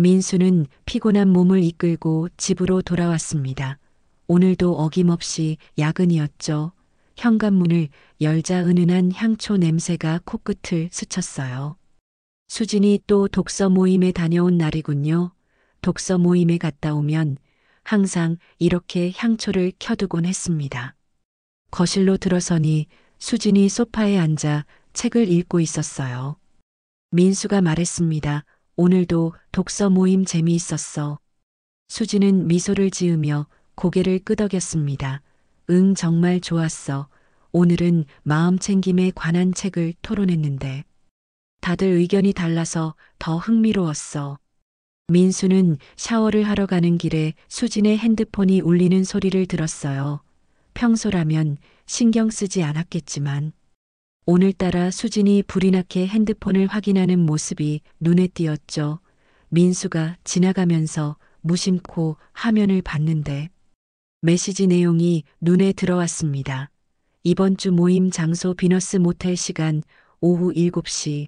민수는 피곤한 몸을 이끌고 집으로 돌아왔습니다. 오늘도 어김없이 야근이었죠. 현관문을 열자 은은한 향초 냄새가 코끝을 스쳤어요. 수진이 또 독서 모임에 다녀온 날이군요. 독서 모임에 갔다 오면 항상 이렇게 향초를 켜두곤 했습니다. 거실로 들어서니 수진이 소파에 앉아 책을 읽고 있었어요. 민수가 말했습니다. 오늘도 독서 모임 재미있었어. 수진은 미소를 지으며 고개를 끄덕였습니다. 응, 정말 좋았어. 오늘은 마음 챙김에 관한 책을 토론했는데 다들 의견이 달라서 더 흥미로웠어. 민수는 샤워를 하러 가는 길에 수진의 핸드폰이 울리는 소리를 들었어요. 평소라면 신경 쓰지 않았겠지만 오늘따라 수진이 불이 나게 핸드폰을 확인하는 모습이 눈에 띄었죠. 민수가 지나가면서 무심코 화면을 봤는데 메시지 내용이 눈에 들어왔습니다. 이번 주 모임 장소 비너스 모텔 시간 오후 7시.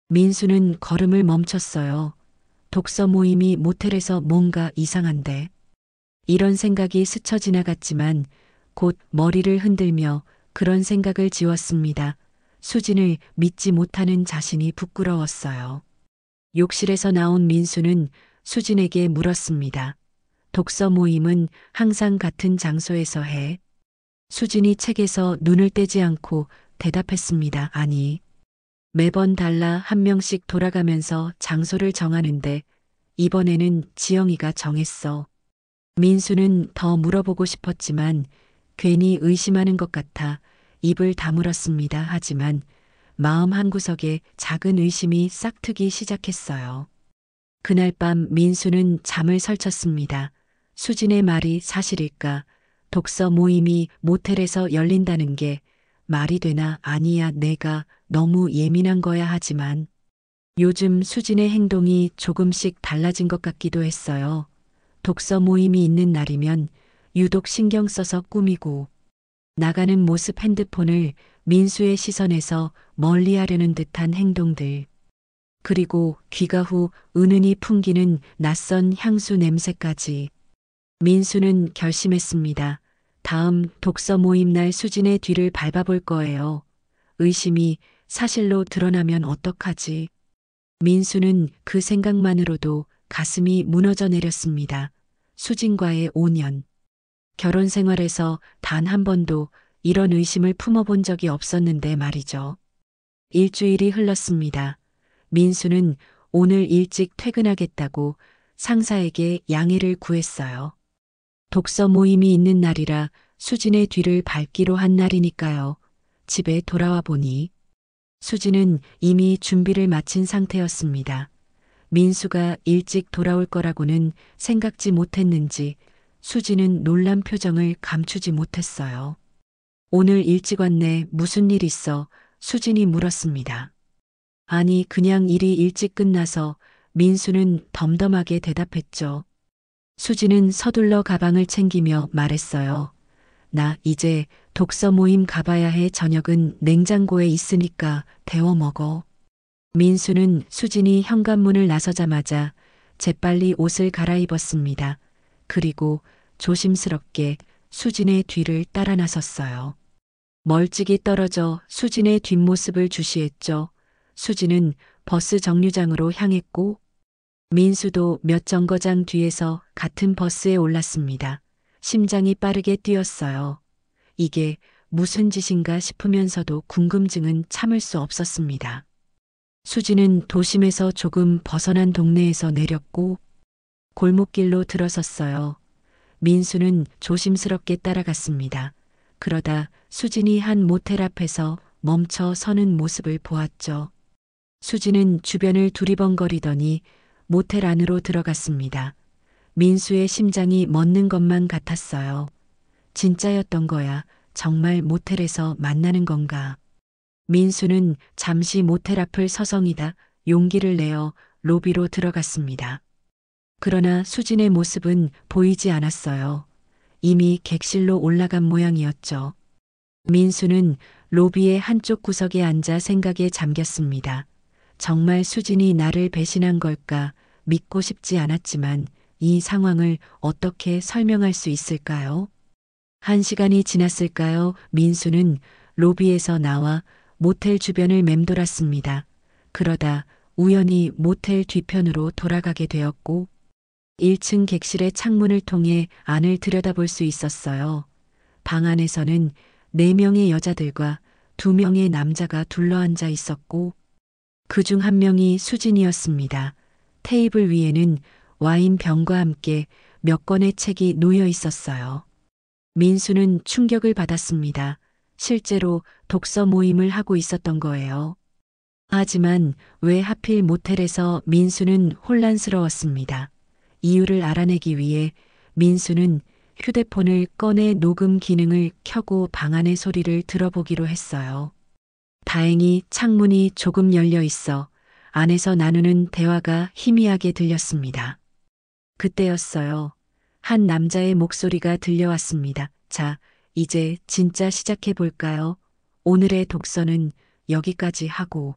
민수는 걸음을 멈췄어요. 독서 모임이 모텔에서 뭔가 이상한데. 이런 생각이 스쳐 지나갔지만 곧 머리를 흔들며 그런 생각을 지웠습니다. 수진을 믿지 못하는 자신이 부끄러웠어요. 욕실에서 나온 민수는 수진에게 물었습니다. 독서 모임은 항상 같은 장소에서 해. 수진이 책에서 눈을 떼지 않고 대답했습니다. 아니, 매번 달라 한 명씩 돌아가면서 장소를 정하는데 이번에는 지영이가 정했어. 민수는 더 물어보고 싶었지만 괜히 의심하는 것 같아 입을 다물었습니다. 하지만 마음 한구석에 작은 의심이 싹트기 시작했어요. 그날 밤 민수는 잠을 설쳤습니다. 수진의 말이 사실일까? 독서 모임이 모텔에서 열린다는 게 말이 되나? 아니야, 내가 너무 예민한 거야. 하지만 요즘 수진의 행동이 조금씩 달라진 것 같기도 했어요. 독서 모임이 있는 날이면 유독 신경 써서 꾸미고 나가는 모습, 핸드폰을 민수의 시선에서 멀리하려는 듯한 행동들. 그리고 귀가 후 은은히 풍기는 낯선 향수 냄새까지. 민수는 결심했습니다. 다음 독서 모임 날 수진의 뒤를 밟아볼 거예요. 의심이 사실로 드러나면 어떡하지? 민수는 그 생각만으로도 가슴이 무너져 내렸습니다. 수진과의 5년. 결혼 생활에서 단 한 번도 이런 의심을 품어본 적이 없었는데 말이죠. 일주일이 흘렀습니다. 민수는 오늘 일찍 퇴근하겠다고 상사에게 양해를 구했어요. 독서 모임이 있는 날이라 수진의 뒤를 밟기로 한 날이니까요. 집에 돌아와 보니 수진은 이미 준비를 마친 상태였습니다. 민수가 일찍 돌아올 거라고는 생각지 못했는지 수진은 놀란 표정을 감추지 못했어요. 오늘 일찍 왔네. 무슨 일 있어? 수진이 물었습니다. 아니, 그냥 일이 일찍 끝나서. 민수는 덤덤하게 대답했죠. 수진은 서둘러 가방을 챙기며 말했어요. 나 이제 독서 모임 가봐야 해. 저녁은 냉장고에 있으니까 데워 먹어. 민수는 수진이 현관문을 나서자마자 재빨리 옷을 갈아입었습니다. 그리고 조심스럽게 수진의 뒤를 따라 나섰어요. 멀찍이 떨어져 수진의 뒷모습을 주시했죠. 수진은 버스 정류장으로 향했고 민수도 몇 정거장 뒤에서 같은 버스에 올랐습니다. 심장이 빠르게 뛰었어요. 이게 무슨 짓인가 싶으면서도 궁금증은 참을 수 없었습니다. 수진은 도심에서 조금 벗어난 동네에서 내렸고 골목길로 들어섰어요. 민수는 조심스럽게 따라갔습니다. 그러다 수진이 한 모텔 앞에서 멈춰 서는 모습을 보았죠. 수진은 주변을 두리번거리더니 모텔 안으로 들어갔습니다. 민수의 심장이 멎는 것만 같았어요. 진짜였던 거야. 정말 모텔에서 만나는 건가? 민수는 잠시 모텔 앞을 서성이다 용기를 내어 로비로 들어갔습니다. 그러나 수진의 모습은 보이지 않았어요. 이미 객실로 올라간 모양이었죠. 민수는 로비의 한쪽 구석에 앉아 생각에 잠겼습니다. 정말 수진이 나를 배신한 걸까? 믿고 싶지 않았지만 이 상황을 어떻게 설명할 수 있을까요? 1시간이 지났을까요? 민수는 로비에서 나와 모텔 주변을 맴돌았습니다. 그러다 우연히 모텔 뒤편으로 돌아가게 되었고 1층 객실의 창문을 통해 안을 들여다볼 수 있었어요. 방 안에서는 4명의 여자들과 2명의 남자가 둘러앉아 있었고 그중 1명이 수진이었습니다. 테이블 위에는 와인 병과 함께 몇 권의 책이 놓여 있었어요. 민수는 충격을 받았습니다. 실제로 독서 모임을 하고 있었던 거예요. 하지만 왜 하필 모텔에서 민수는 혼란스러웠습니다. 이유를 알아내기 위해 민수는 휴대폰을 꺼내 녹음 기능을 켜고 방 안의 소리를 들어보기로 했어요. 다행히 창문이 조금 열려 있어 안에서 나누는 대화가 희미하게 들렸습니다. 그때였어요. 한 남자의 목소리가 들려왔습니다. 자, 이제 진짜 시작해 볼까요? 오늘의 독서는 여기까지 하고.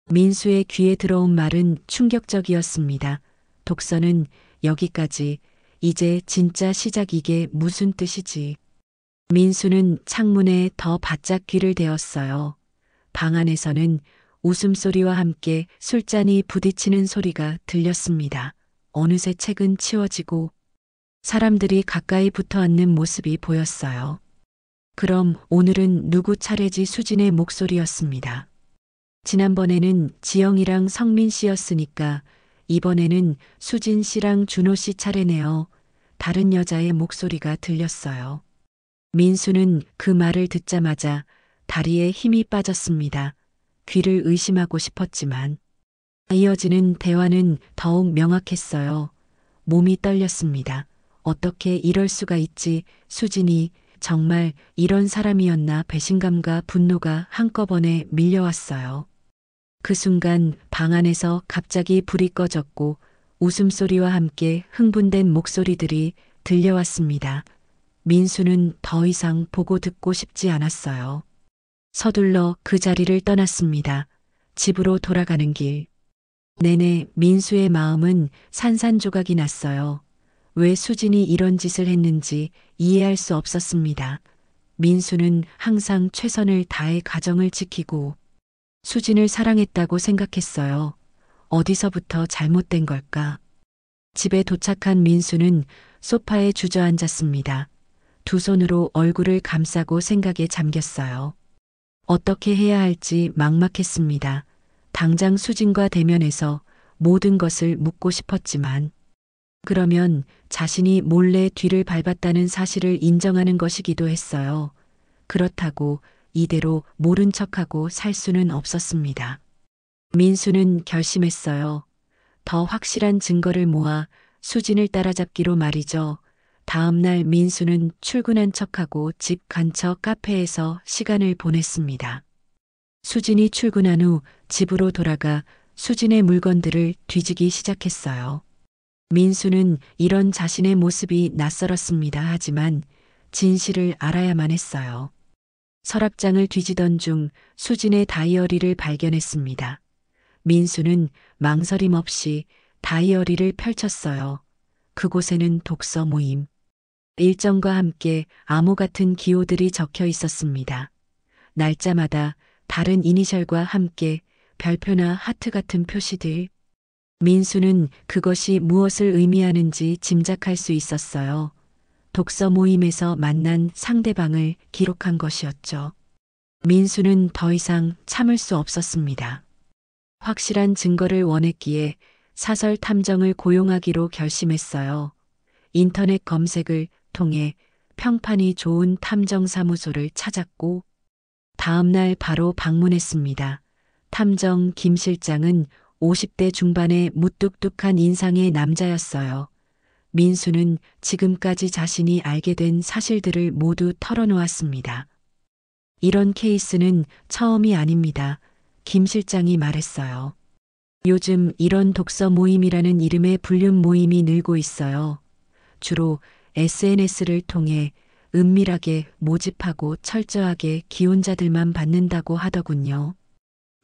민수의 귀에 들어온 말은 충격적이었습니다. 독서는 여기까지. 이제 진짜 시작. 이게 무슨 뜻이지? 민수는 창문에 더 바짝 귀를 대었어요. 방 안에서는 웃음소리와 함께 술잔이 부딪히는 소리가 들렸습니다. 어느새 책은 치워지고 사람들이 가까이 붙어 앉는 모습이 보였어요. 그럼 오늘은 누구 차례지? 수진의 목소리였습니다. 지난번에는 지영이랑 성민 씨였으니까 이번에는 수진 씨랑 준호 씨 차례네요. 다른 여자의 목소리가 들렸어요. 민수는 그 말을 듣자마자 다리에 힘이 빠졌습니다. 귀를 의심하고 싶었지만 이어지는 대화는 더욱 명확했어요. 몸이 떨렸습니다. 어떻게 이럴 수가 있지? 수진이 정말 이런 사람이었나? 배신감과 분노가 한꺼번에 밀려왔어요. 그 순간 방 안에서 갑자기 불이 꺼졌고 웃음소리와 함께 흥분된 목소리들이 들려왔습니다. 민수는 더 이상 보고 듣고 싶지 않았어요. 서둘러 그 자리를 떠났습니다. 집으로 돌아가는 길. 내내 민수의 마음은 산산조각이 났어요. 왜 수진이 이런 짓을 했는지 이해할 수 없었습니다. 민수는 항상 최선을 다해 가정을 지키고 수진을 사랑했다고 생각했어요. 어디서부터 잘못된 걸까? 집에 도착한 민수는 소파에 주저앉았습니다. 두 손으로 얼굴을 감싸고 생각에 잠겼어요. 어떻게 해야 할지 막막했습니다. 당장 수진과 대면해서 모든 것을 묻고 싶었지만 그러면 자신이 몰래 뒤를 밟았다는 사실을 인정하는 것이기도 했어요. 그렇다고 이대로 모른 척하고 살 수는 없었습니다. 민수는 결심했어요. 더 확실한 증거를 모아 수진을 따라잡기로 말이죠. 다음 날 민수는 출근한 척하고 집 근처 카페에서 시간을 보냈습니다. 수진이 출근한 후 집으로 돌아가 수진의 물건들을 뒤지기 시작했어요. 민수는 이런 자신의 모습이 낯설었습니다. 하지만 진실을 알아야만 했어요. 서랍장을 뒤지던 중 수진의 다이어리를 발견했습니다. 민수는 망설임 없이 다이어리를 펼쳤어요. 그곳에는 독서 모임, 일정과 함께 암호 같은 기호들이 적혀 있었습니다. 날짜마다 다른 이니셜과 함께 별표나 하트 같은 표시들. 민수는 그것이 무엇을 의미하는지 짐작할 수 있었어요. 독서 모임에서 만난 상대방을 기록한 것이었죠. 민수는 더 이상 참을 수 없었습니다. 확실한 증거를 원했기에 사설 탐정을 고용하기로 결심했어요. 인터넷 검색을 통해 평판이 좋은 탐정사무소를 찾았고 다음 날 바로 방문했습니다. 탐정 김 실장은 50대 중반의 무뚝뚝한 인상의 남자였어요. 민수는 지금까지 자신이 알게 된 사실들을 모두 털어놓았습니다. 이런 케이스는 처음이 아닙니다. 김 실장이 말했어요. 요즘 이런 독서 모임이라는 이름의 불륜 모임이 늘고 있어요. 주로 SNS를 통해 은밀하게 모집하고 철저하게 기혼자들만 받는다고 하더군요.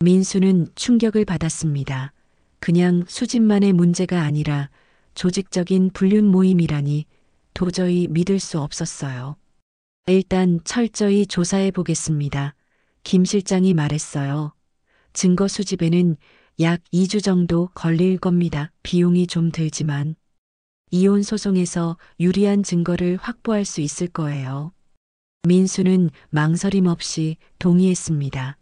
민수는 충격을 받았습니다. 그냥 수진만의 문제가 아니라 조직적인 불륜 모임이라니 도저히 믿을 수 없었어요. 일단 철저히 조사해 보겠습니다. 김 실장이 말했어요. 증거 수집에는 약 2주 정도 걸릴 겁니다. 비용이 좀 들지만 이혼 소송에서 유리한 증거를 확보할 수 있을 거예요. 민수는 망설임 없이 동의했습니다.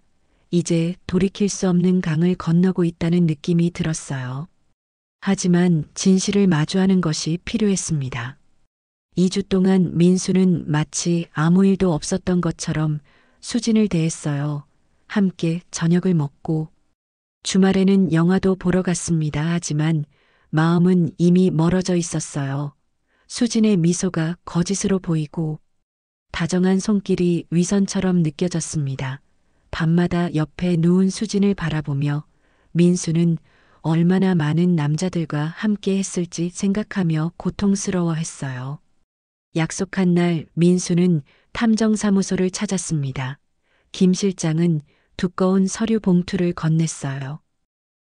이제 돌이킬 수 없는 강을 건너고 있다는 느낌이 들었어요. 하지만 진실을 마주하는 것이 필요했습니다. 2주 동안 민수는 마치 아무 일도 없었던 것처럼 수진을 대했어요. 함께 저녁을 먹고 주말에는 영화도 보러 갔습니다. 하지만 마음은 이미 멀어져 있었어요. 수진의 미소가 거짓으로 보이고 다정한 손길이 위선처럼 느껴졌습니다. 밤마다 옆에 누운 수진을 바라보며 민수는 얼마나 많은 남자들과 함께 했을지 생각하며 고통스러워했어요. 약속한 날 민수는 탐정사무소를 찾았습니다. 김 실장은 두꺼운 서류 봉투를 건넸어요.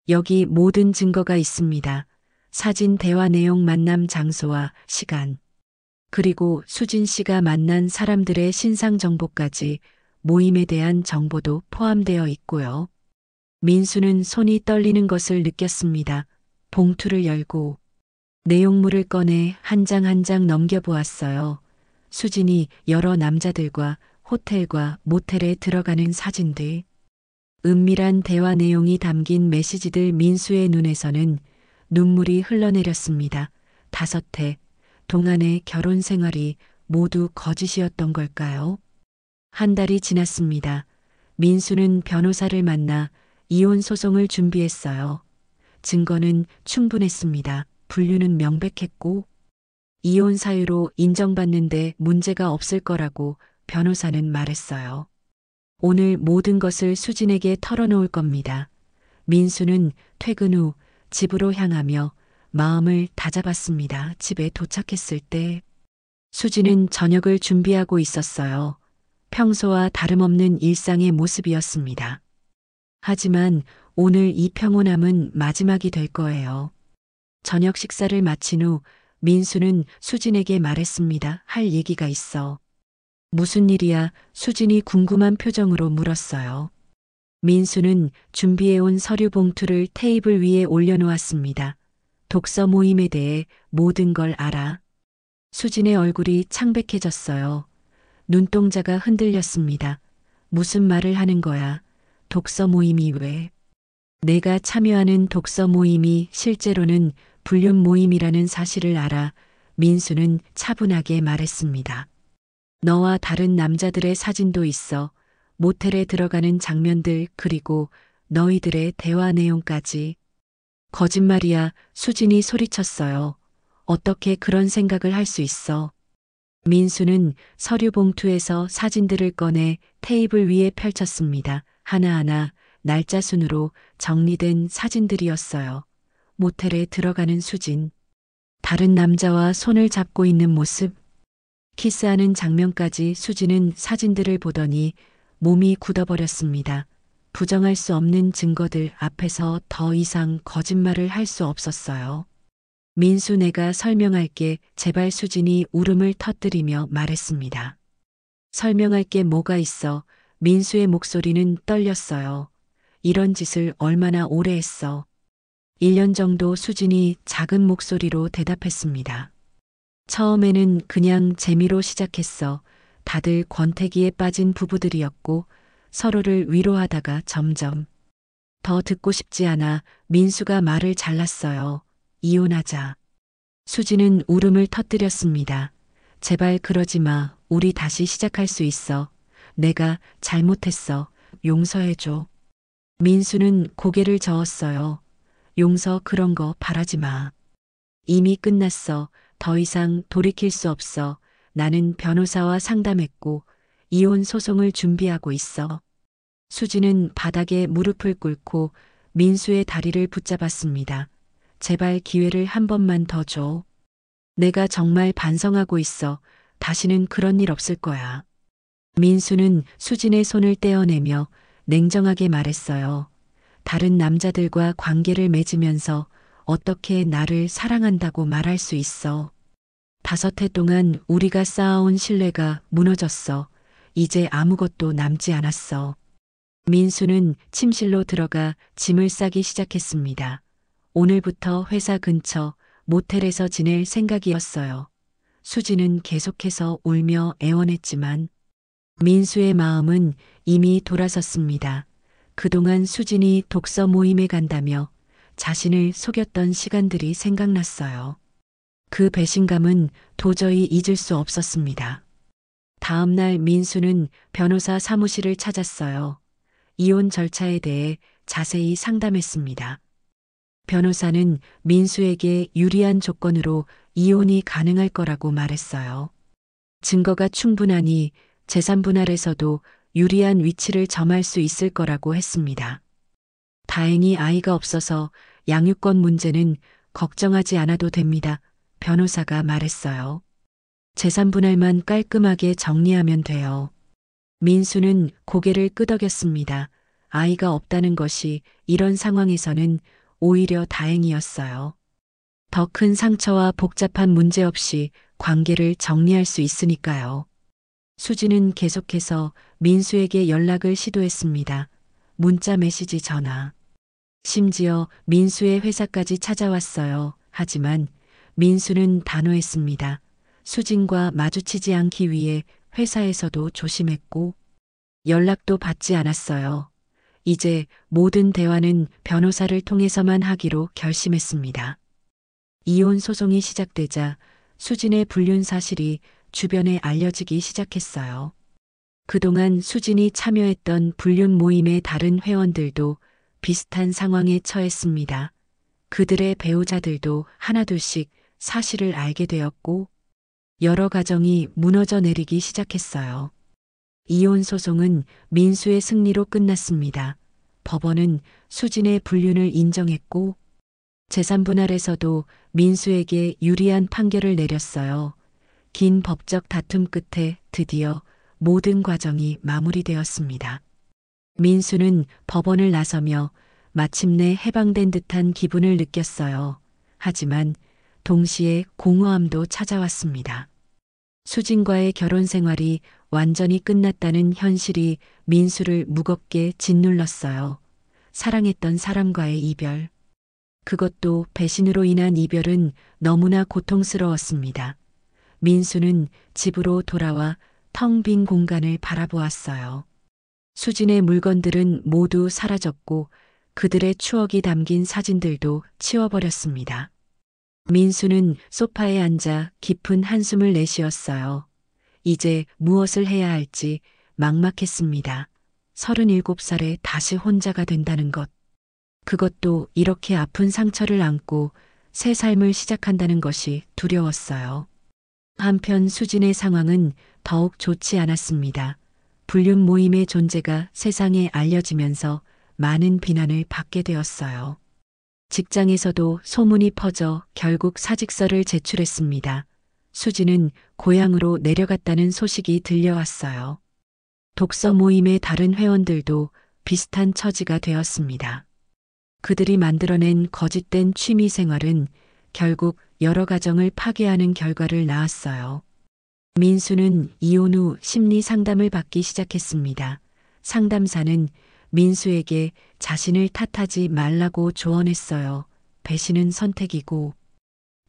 여기 모든 증거가 있습니다. 사진 대화 내용, 만남 장소와 시간, 그리고 수진 씨가 만난 사람들의 신상 정보까지, 모임에 대한 정보도 포함되어 있고요. 민수는 손이 떨리는 것을 느꼈습니다. 봉투를 열고 내용물을 꺼내 한 장 한 장 넘겨보았어요. 수진이 여러 남자들과 호텔과 모텔에 들어가는 사진들, 은밀한 대화 내용이 담긴 메시지들. 민수의 눈에서는 눈물이 흘러내렸습니다. 5해 동안의 결혼 생활이 모두 거짓이었던 걸까요? 한 달이 지났습니다. 민수는 변호사를 만나 이혼 소송을 준비했어요. 증거는 충분했습니다. 분류는 명백했고 이혼 사유로 인정받는데 문제가 없을 거라고 변호사는 말했어요. 오늘 모든 것을 수진에게 털어놓을 겁니다. 민수는 퇴근 후 집으로 향하며 마음을 다잡았습니다. 집에 도착했을 때 수진은 저녁을 준비하고 있었어요. 평소와 다름없는 일상의 모습이었습니다. 하지만 오늘 이 평온함은 마지막이 될 거예요. 저녁 식사를 마친 후 민수는 수진에게 말했습니다. 할 얘기가 있어. 무슨 일이야? 수진이 궁금한 표정으로 물었어요. 민수는 준비해온 서류 봉투를 테이블 위에 올려놓았습니다. 독서 모임에 대해 모든 걸 알아. 수진의 얼굴이 창백해졌어요. 눈동자가 흔들렸습니다. 무슨 말을 하는 거야? 독서 모임이 왜? 내가 참여하는 독서 모임이 실제로는 불륜 모임이라는 사실을 알아. 민수는 차분하게 말했습니다. 너와 다른 남자들의 사진도 있어. 모텔에 들어가는 장면들, 그리고 너희들의 대화 내용까지. 거짓말이야. 수진이 소리쳤어요. 어떻게 그런 생각을 할 수 있어? 민수는 서류 봉투에서 사진들을 꺼내 테이블 위에 펼쳤습니다. 하나하나 날짜 순으로 정리된 사진들이었어요. 모텔에 들어가는 수진, 다른 남자와 손을 잡고 있는 모습, 키스하는 장면까지. 수진은 사진들을 보더니 몸이 굳어버렸습니다. 부정할 수 없는 증거들 앞에서 더 이상 거짓말을 할 수 없었어요. 민수, 내가 설명할게. 제발. 수진이 울음을 터뜨리며 말했습니다. 설명할 게 뭐가 있어? 민수의 목소리는 떨렸어요. 이런 짓을 얼마나 오래 했어? 1년 정도. 수진이 작은 목소리로 대답했습니다. 처음에는 그냥 재미로 시작했어. 다들 권태기에 빠진 부부들이었고 서로를 위로하다가 점점 더 듣고 싶지 않아 민수가 말을 잘랐어요. 이혼하자. 수지는 울음을 터뜨렸습니다. 제발 그러지 마. 우리 다시 시작할 수 있어. 내가 잘못했어. 용서해줘. 민수는 고개를 저었어요. 용서 그런 거 바라지 마. 이미 끝났어. 더 이상 돌이킬 수 없어. 나는 변호사와 상담했고 이혼 소송을 준비하고 있어. 수지는 바닥에 무릎을 꿇고 민수의 다리를 붙잡았습니다. 제발 기회를 한 번만 더 줘. 내가 정말 반성하고 있어. 다시는 그런 일 없을 거야. 민수는 수진의 손을 떼어내며 냉정하게 말했어요. 다른 남자들과 관계를 맺으면서 어떻게 나를 사랑한다고 말할 수 있어? 5해 동안 우리가 쌓아온 신뢰가 무너졌어. 이제 아무것도 남지 않았어. 민수는 침실로 들어가 짐을 싸기 시작했습니다. 오늘부터 회사 근처 모텔에서 지낼 생각이었어요. 수지는 계속해서 울며 애원했지만 민수의 마음은 이미 돌아섰습니다. 그동안 수진이 독서 모임에 간다며 자신을 속였던 시간들이 생각났어요. 그 배신감은 도저히 잊을 수 없었습니다. 다음 날 민수는 변호사 사무실을 찾았어요. 이혼 절차에 대해 자세히 상담했습니다. 변호사는 민수에게 유리한 조건으로 이혼이 가능할 거라고 말했어요. 증거가 충분하니 재산 분할에서도 유리한 위치를 점할 수 있을 거라고 했습니다. 다행히 아이가 없어서 양육권 문제는 걱정하지 않아도 됩니다. 변호사가 말했어요. 재산 분할만 깔끔하게 정리하면 돼요. 민수는 고개를 끄덕였습니다. 아이가 없다는 것이 이런 상황에서는 오히려 다행이었어요. 더 큰 상처와 복잡한 문제 없이 관계를 정리할 수 있으니까요. 수지는 계속해서 민수에게 연락을 시도했습니다. 문자, 메시지, 전화. 심지어 민수의 회사까지 찾아왔어요. 하지만 민수는 단호했습니다. 수진과 마주치지 않기 위해 회사에서도 조심했고 연락도 받지 않았어요. 이제 모든 대화는 변호사를 통해서만 하기로 결심했습니다. 이혼 소송이 시작되자 수진의 불륜 사실이 주변에 알려지기 시작했어요. 그동안 수진이 참여했던 불륜 모임의 다른 회원들도 비슷한 상황에 처했습니다. 그들의 배우자들도 하나둘씩 사실을 알게 되었고 여러 가정이 무너져 내리기 시작했어요. 이혼 소송은 민수의 승리로 끝났습니다. 법원은 수진의 불륜을 인정했고 재산 분할에서도 민수에게 유리한 판결을 내렸어요. 긴 법적 다툼 끝에 드디어 모든 과정이 마무리되었습니다. 민수는 법원을 나서며 마침내 해방된 듯한 기분을 느꼈어요. 하지만 동시에 공허함도 찾아왔습니다. 수진과의 결혼 생활이 완전히 끝났다는 현실이 민수를 무겁게 짓눌렀어요. 사랑했던 사람과의 이별. 그것도 배신으로 인한 이별은 너무나 고통스러웠습니다. 민수는 집으로 돌아와 텅 빈 공간을 바라보았어요. 수진의 물건들은 모두 사라졌고 그들의 추억이 담긴 사진들도 치워버렸습니다. 민수는 소파에 앉아 깊은 한숨을 내쉬었어요. 이제 무엇을 해야 할지 막막했습니다. 37살에 다시 혼자가 된다는 것. 그것도 이렇게 아픈 상처를 안고 새 삶을 시작한다는 것이 두려웠어요. 한편 수진의 상황은 더욱 좋지 않았습니다. 불륜 모임의 존재가 세상에 알려지면서 많은 비난을 받게 되었어요. 직장에서도 소문이 퍼져 결국 사직서를 제출했습니다. 수지는 고향으로 내려갔다는 소식이 들려왔어요. 독서 모임의 다른 회원들도 비슷한 처지가 되었습니다. 그들이 만들어낸 거짓된 취미 생활은 결국 여러 가정을 파괴하는 결과를 낳았어요. 민수는 이혼 후 심리 상담을 받기 시작했습니다. 상담사는 민수에게 자신을 탓하지 말라고 조언했어요. 배신은 선택이고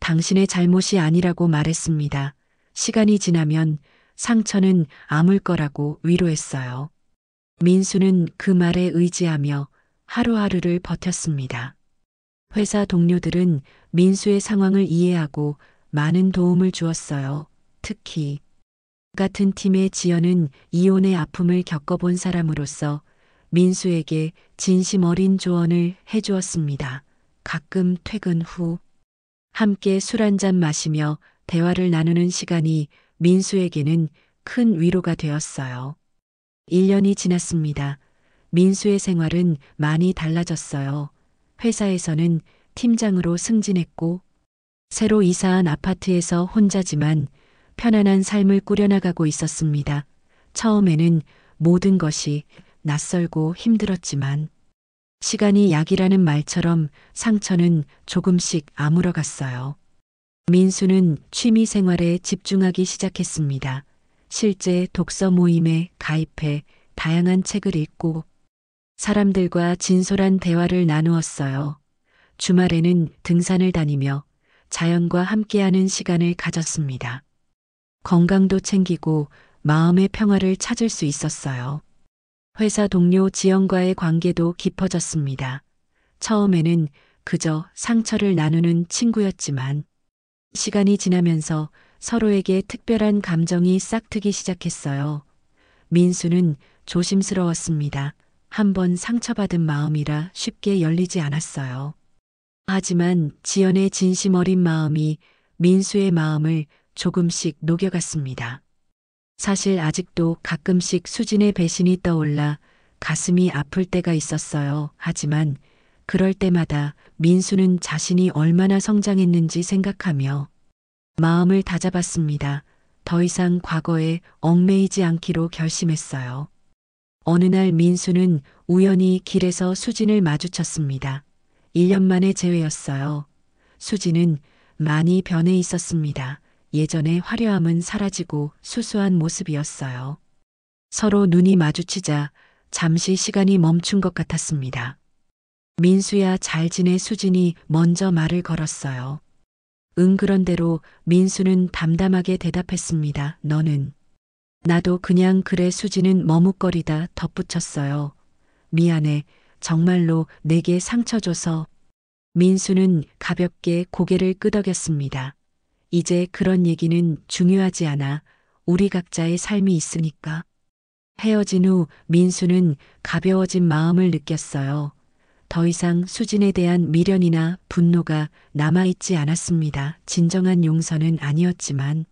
당신의 잘못이 아니라고 말했습니다. 시간이 지나면 상처는 아물 거라고 위로했어요. 민수는 그 말에 의지하며 하루하루를 버텼습니다. 회사 동료들은 민수의 상황을 이해하고 많은 도움을 주었어요. 특히 같은 팀의 지연은 이혼의 아픔을 겪어본 사람으로서 민수에게 진심 어린 조언을 해주었습니다. 가끔 퇴근 후 함께 술 한잔 마시며 대화를 나누는 시간이 민수에게는 큰 위로가 되었어요. 1년이 지났습니다. 민수의 생활은 많이 달라졌어요. 회사에서는 팀장으로 승진했고 새로 이사한 아파트에서 혼자지만 편안한 삶을 꾸려나가고 있었습니다. 처음에는 모든 것이 낯설고 힘들었지만 시간이 약이라는 말처럼 상처는 조금씩 아물어갔어요. 민수는 취미 생활에 집중하기 시작했습니다. 실제 독서 모임에 가입해 다양한 책을 읽고 사람들과 진솔한 대화를 나누었어요. 주말에는 등산을 다니며 자연과 함께하는 시간을 가졌습니다. 건강도 챙기고 마음의 평화를 찾을 수 있었어요. 회사 동료 지연과의 관계도 깊어졌습니다. 처음에는 그저 상처를 나누는 친구였지만 시간이 지나면서 서로에게 특별한 감정이 싹트기 시작했어요. 민수는 조심스러웠습니다. 한번 상처받은 마음이라 쉽게 열리지 않았어요. 하지만 지연의 진심 어린 마음이 민수의 마음을 조금씩 녹여갔습니다. 사실 아직도 가끔씩 수진의 배신이 떠올라 가슴이 아플 때가 있었어요. 하지만 그럴 때마다 민수는 자신이 얼마나 성장했는지 생각하며 마음을 다잡았습니다. 더 이상 과거에 얽매이지 않기로 결심했어요. 어느 날 민수는 우연히 길에서 수진을 마주쳤습니다. 1년 만의 재회였어요. 수진은 많이 변해 있었습니다. 예전의 화려함은 사라지고 수수한 모습이었어요. 서로 눈이 마주치자 잠시 시간이 멈춘 것 같았습니다. 민수야 잘 지내 수진이 먼저 말을 걸었어요. 응 그런대로 민수는 담담하게 대답했습니다. 너는? 나도 그냥 그래 수진은 머뭇거리다 덧붙였어요. 미안해. 정말로 내게 상처 줘서. 민수는 가볍게 고개를 끄덕였습니다. 이제 그런 얘기는 중요하지 않아. 우리 각자의 삶이 있으니까. 헤어진 후 민수는 가벼워진 마음을 느꼈어요. 더 이상 수진에 대한 미련이나 분노가 남아있지 않았습니다. 진정한 용서는 아니었지만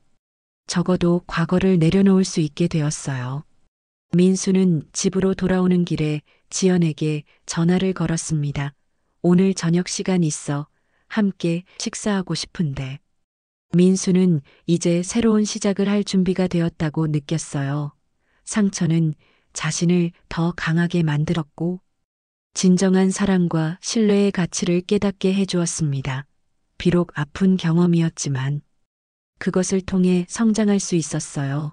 적어도 과거를 내려놓을 수 있게 되었어요. 민수는 집으로 돌아오는 길에 지연에게 전화를 걸었습니다. 오늘 저녁 시간 있어. 함께 식사하고 싶은데. 민수는 이제 새로운 시작을 할 준비가 되었다고 느꼈어요. 상처는 자신을 더 강하게 만들었고 진정한 사랑과 신뢰의 가치를 깨닫게 해주었습니다. 비록 아픈 경험이었지만 그것을 통해 성장할 수 있었어요.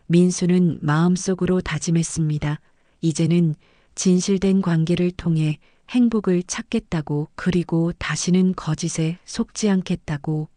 민수는 마음속으로 다짐했습니다. 이제는 진실된 관계를 통해 행복을 찾겠다고 그리고 다시는 거짓에 속지 않겠다고